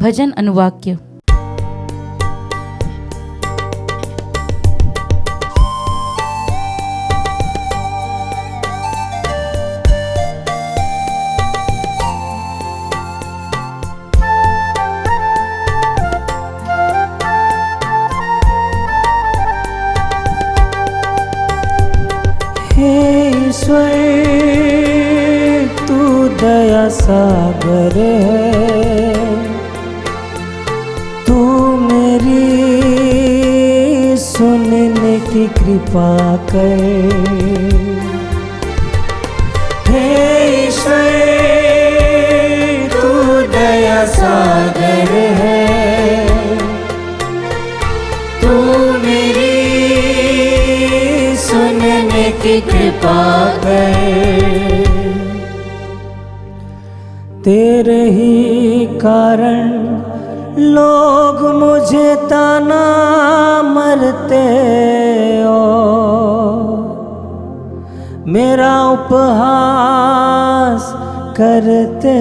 भजन अनुवाक्य। ईश्वर तू दया सागर है, तू मेरी सुनने की कृपा कर। हे ईश्वर तू दया सागर है, तू मेरी सुनने की कृपा कर। तेरे ही कारण लोग मुझे ताना मरते हो, मेरा उपहास करते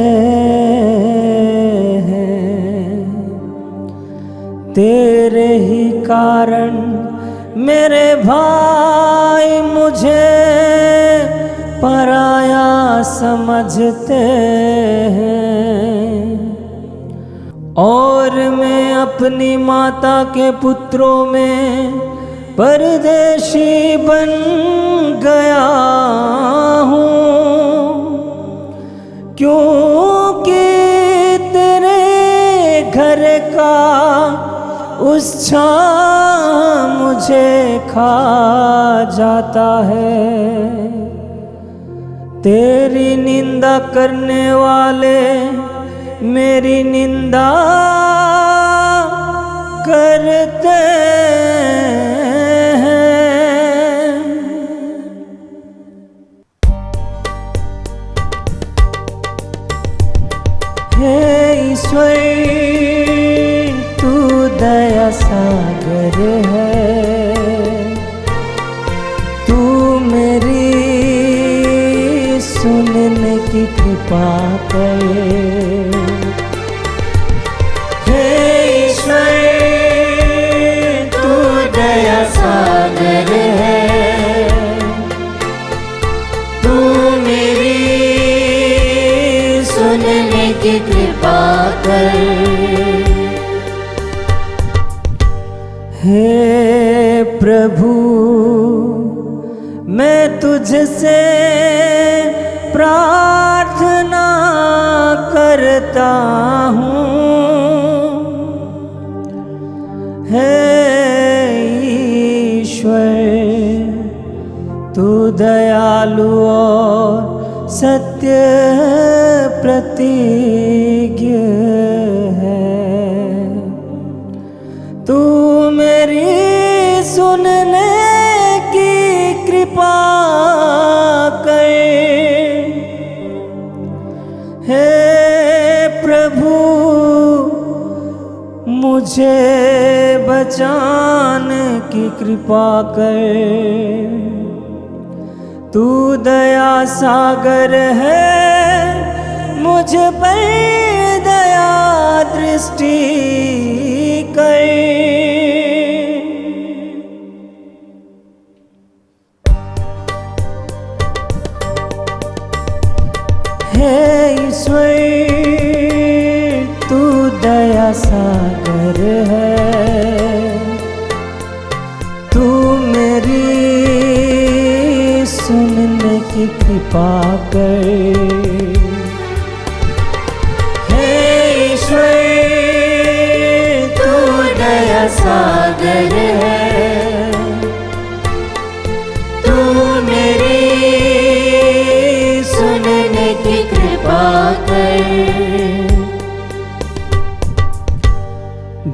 हैं। तेरे ही कारण मेरे भाई मुझे पराया समझते हैं, और मैं अपनी माता के पुत्रों में परदेशी बन गया हूँ, क्योंकि तेरे घर का उच्छा मुझे खा जाता है। तेरी निंदा करने वाले मेरी निंदा करते हैं। हे ईश्वर तू दया सागर है, तू मेरी सुनने की कृपा कर। हे ईश्वर तू दया सागर है, तू मेरी सुनने की कृपा कर। हे प्रभु मैं तुझसे प्रार्थना करता हूँ, हे ईश्वर तू दयालु और सत्य प्रतिज्ञ है, तू मेरी सुनने की कृपा कर। हे प्रभु मुझे बचाने की कृपा कर, तू दया सागर है, मुझ पर दया दृष्टि कर। हे ईश्वर तू दया सागर है, तू मेरी सुनने की कृपा कर। हे ईश्वर तू दया सागर है, तू मेरी सुनने की कृपा कर।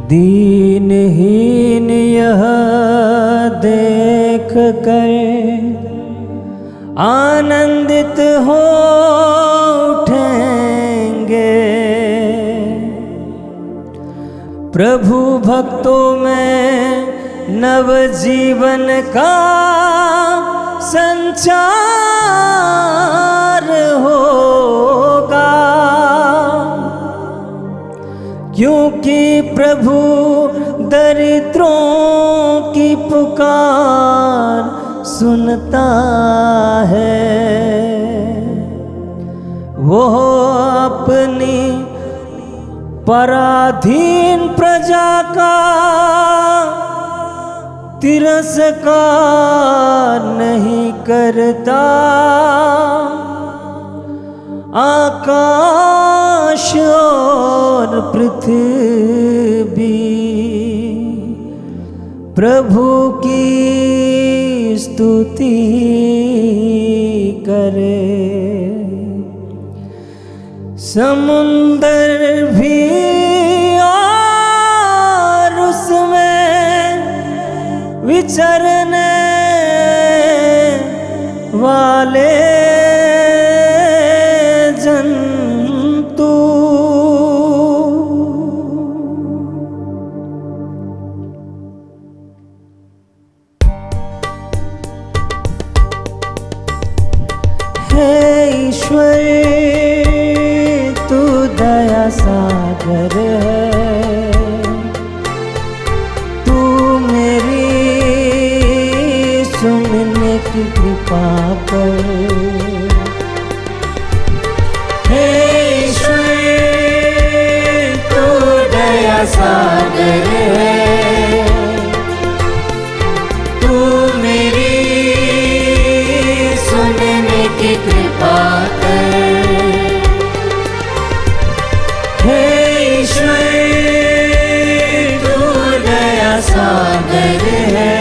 दीनहीन यह देख कर आनंदित हो उठेंगे, प्रभु भक्तों में नव जीवन का संचार होगा, क्योंकि प्रभु दरिद्रों की पुकार सुनता है। वो अपनी पराधीन प्रजा का तिरस्कार नहीं करता। आकाश और पृथ्वी प्रभु की स्तुति करे। समुंदर भी और उसमें विचरने वाले जंतु हे ईश्वर तू दया सागर है। तू मेरी सुनने की कृपा कर। हे ईश्वर तू दया सागर है। तू मेरी सुनने की कृपा कर। हे ईश्वर तू दया सागर है।